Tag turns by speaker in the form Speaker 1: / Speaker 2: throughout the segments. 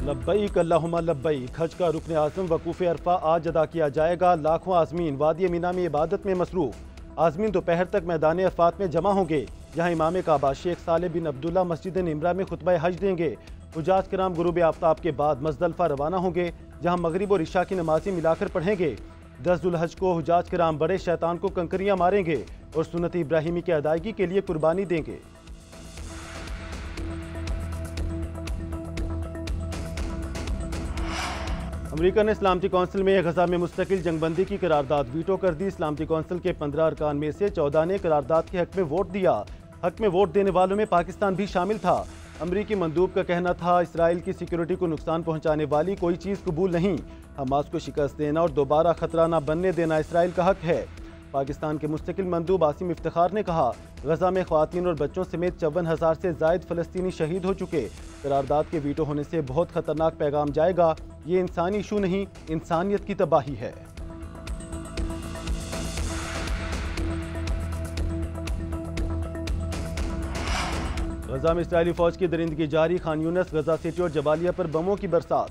Speaker 1: लब्बैक अल्लाहुम्मा लब्बैक। हज का रुकन आज़म वकूफ़ अरफा आज अदा किया जाएगा। लाखों आज़मीन वादी मीना में इबादत में मसरूफ़। आज़मीन दोपहर तक मैदान अरफात में जमा होंगे, जहाँ इमाम काबा शेख साले बिन अब्दुल्ला मस्जिद निमरा में खुतबा हज देंगे। हुजाज कराम गुरूब आफ्ताब के बाद मज़दलिफ़ा रवाना होंगे, जहाँ मगरिब और इशा की नमाज़ें मिलाकर पढ़ेंगे। 10 जुल्हज को हुजाज कराम बड़े शैतान को कंकरियाँ मारेंगे और सुन्नत इब्राहिमी की अदायगी के लिए कुर्बानी देंगे। अमेरिका ने सलामती कौंसिल में गजा में मुस्तकिल जंगबंदी की करारदाद वीटो कर दी। सलामती कौंसिल के 15 अरकान में से 14 ने करारदाद के हक में वोट दिया। हक में वोट देने वालों में पाकिस्तान भी शामिल था। अमरीकी मंदूब का कहना था, इसराइल की सिक्योरिटी को नुकसान पहुंचाने वाली कोई चीज़ कबूल नहीं। हमास को शिकस्त देना और दोबारा खतरा न बनने देना इसराइल का हक है। पाकिस्तान के मुस्तकिल मंदूब आसिम इफ्तिखार ने कहा, गजा में ख्वातीन और बच्चों समेत 54,000 से जायद फ़लस्तीनी शहीद हो चुके। करारदाद के वीटो होने से बहुत खतरनाक पैगाम जाएगा। ये इंसानी इशू नहीं, इंसानियत की तबाही है। गजा में इसराइली फौज की दरिंदगी जारी। खान यूनिस, गजा सिटी और जबालिया पर बमों की बरसात।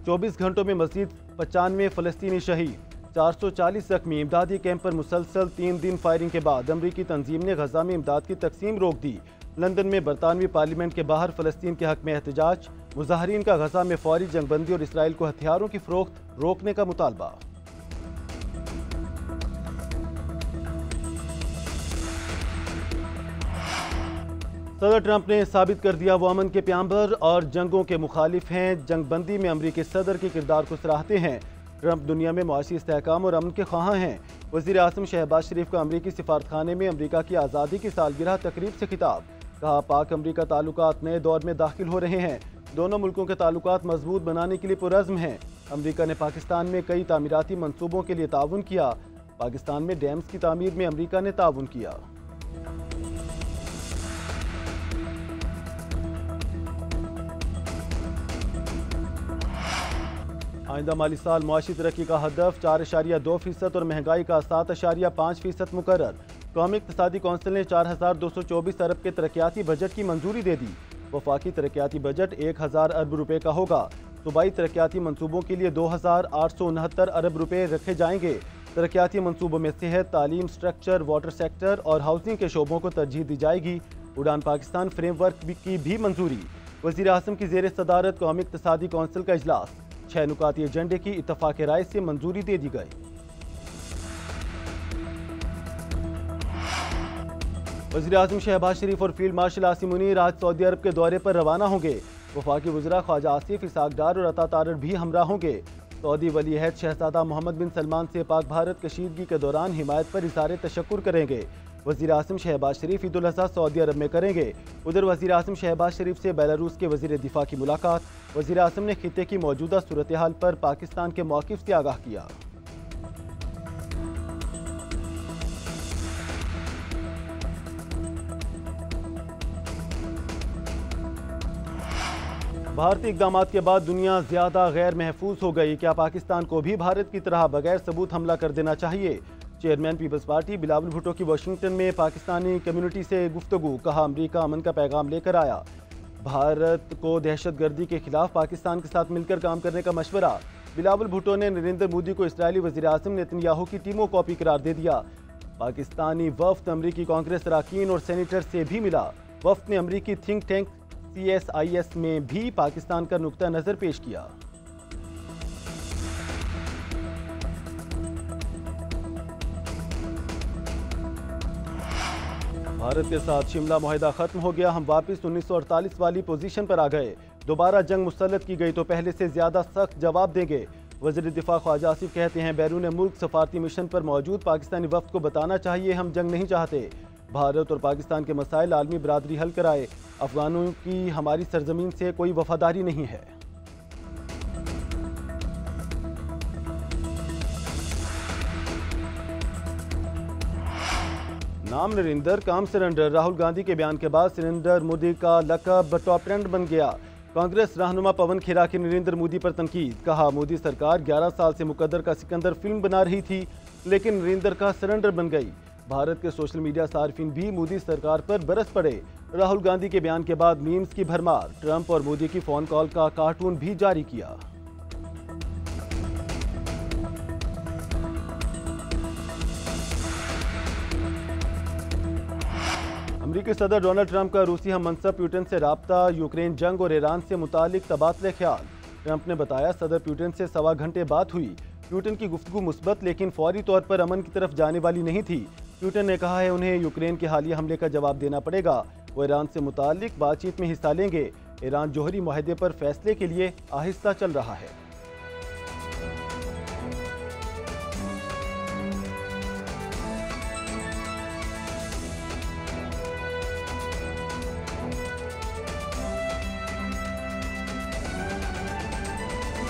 Speaker 1: 24 घंटों में मजीद 95 फ़लस्तीनी शहीद, 440 जख्मी। इमदादी कैंप पर मुसलसल 3 दिन फायरिंग के बाद अमरीकी तंजीम ने गजा में इमदाद की तकसीम रोक दी। लंदन में बरतानवी पार्लियामेंट के बाहर फ़लस्तीन के हक में एहतजाज। मुजाहरीन का गजा में फौरी जंगबंदी और इसराइल को हथियारों की फरोख्त रोकने का मुतालबा। सदर ट्रंप ने साबित कर दिया वो अमन के प्याम्बर और जंगों के मुखालिफ हैं। जंगबंदी में अमरीकी सदर के किरदार को सराहते हैं। ट्रंप दुनिया में मुआशी इस्तेहकाम और अमन के ख्वाह हैं। वज़ीर आज़म शहबाज शरीफ का अमरीकी सिफारतखाने में अमरीका की आज़ादी की सालगिरह तकरीब से खिताब। कहा, पाक अमरीका ताल्लुकात नए दौर में दाखिल हो रहे हैं। दोनों मुल्कों के ताल्लुकात मजबूत बनाने के लिए पुरज़्म हैं। अमरीका ने पाकिस्तान में कई तामीराती मनसूबों के लिए ताउन किया। पाकिस्तान में डैम्स की तामीर में अमरीका ने ताउन किया। आइंदा माली साल मुआशी तरक्की का हदफ 4.2% और महंगाई का 7.5% मुकर्रर। कौमी इक़्तिसादी कौंसिल ने 4,224 अरब के तरक्याती बजट की मंजूरी दे दी। वफाकी तरक्याती बजट 1,000 अरब रुपए का होगा। सूबाई तरक्याती मनसूबों के लिए 2,869 अरब रुपए रखे जाएंगे। तरक्याती मनसूबों में सेहत, तालीम, स्ट्रक्चर, वाटर सेक्टर और हाउसिंग के शोबों को तरजीह दी जाएगी। उड़ान पाकिस्तान फ्रेमवर्क की भी मंजूरी। वज़ीर आज़म की ज़ेर सदारत कौमी इक़्तिसादी कौंसिल का इजलास। 6 नुकाती एजेंडे की इत्तफाक राय से मंजूरी दे दी गई। वज़ीर आज़म शहबाज शरीफ और फील्ड मार्शल आसिम मुनीर आज सऊदी अरब के दौरे पर रवाना होंगे। वफाकी वज़रा ख्वाजा आसिफ, इसाक डार और अता तारर भी हमरा होंगे। सऊदी वली अहद शहजादा मोहम्मद बिन सलमान से पाक भारत कशीदगी के दौरान हिमायत पर इज़हार तशक्कुर करेंगे। वज़ीर आज़म शहबाज शरीफ ईद उल अज़हा सऊदी अरब में करेंगे। उधर वज़ीर आज़म शहबाज शरीफ से बेलारूस के वज़ीर दिफा की मुलाकात। वज़ीर आज़म ने खित्ते की मौजूदा सूरत हाल पर पाकिस्तान के मौक़िफ़ से आगाह किया। भारतीय इक़दामात के बाद दुनिया ज़्यादा गैर महफूज हो गई। क्या पाकिस्तान को भी भारत की तरह बगैर सबूत हमला कर देना चाहिए? Chairman People's Party Bilawal Bhutto की वाशिंगटन में पाकिस्तानी कम्युनिटी से गुफ्तगू। कहा, अमरीका अमन का पैगाम लेकर आया। भारत को दहशतगर्दी के खिलाफ पाकिस्तान के साथ मिलकर काम करने का मशवरा। बिलावल भुट्टो ने नरेंद्र मोदी को इसराइली वज़ीर आज़म नेतन्याहू की टीमों कॉपी करार दे दिया। पाकिस्तानी वफ़द अमरीकी कांग्रेस अरकान और सेनेटर से भी मिला। वफ़द ने अमरीकी थिंक टैंक CSIS में भी पाकिस्तान का नुक्ता नज़र पेश किया। भारत के साथ शिमला मुआहिदा खत्म हो गया। हम वापस 1948 वाली पोजीशन पर आ गए। दोबारा जंग मुसल्लत की गई तो पहले से ज्यादा सख्त जवाब देंगे। वज़ीर दिफा ख्वाजा आसिफ कहते हैं, बैरून मुल्क सफारती मिशन पर मौजूद पाकिस्तानी वफ़द को बताना चाहिए हम जंग नहीं चाहते। भारत और पाकिस्तान के मसाइल आलमी बरादरी हल कराए। अफगानों की हमारी सरजमीन से कोई वफादारी नहीं है। नाम नरेंद्र, काम सरेंडर। राहुल गांधी के बयान के बाद नरेंद्र मोदी का लक़ब टॉप ट्रेंड बन गया। कांग्रेस रहनुमा पवन खेरा की नरेंद्र मोदी पर तनकीद। कहा, मोदी सरकार 11 साल से मुकद्दर का सिकंदर फिल्म बना रही थी, लेकिन नरेंद्र का सरेंडर बन गई। भारत के सोशल मीडिया सार्फिन भी मोदी सरकार पर बरस पड़े। राहुल गांधी के बयान के बाद मीम्स की भरमार। ट्रंप और मोदी की फोन कॉल का कार्टून भी जारी किया। अमेरिकी सदर डोनाल्ड ट्रंप का रूसी हम मनसब पुतिन से राब्ता, यूक्रेन जंग और ईरान से मुतालिक तबादले ख्याल। ट्रंप ने बताया सदर पुतिन से 1.25 घंटे बात हुई। पुतिन की गुफ्तगू मुस्बत लेकिन फौरी तौर पर अमन की तरफ जाने वाली नहीं थी। पुतिन ने कहा है उन्हें यूक्रेन के हालिया हमले का जवाब देना पड़ेगा। वो ईरान से मुतालिक बातचीत में हिस्सा लेंगे। ईरान जौहरी मुआहदे पर फैसले के लिए आहिस्ता चल रहा है।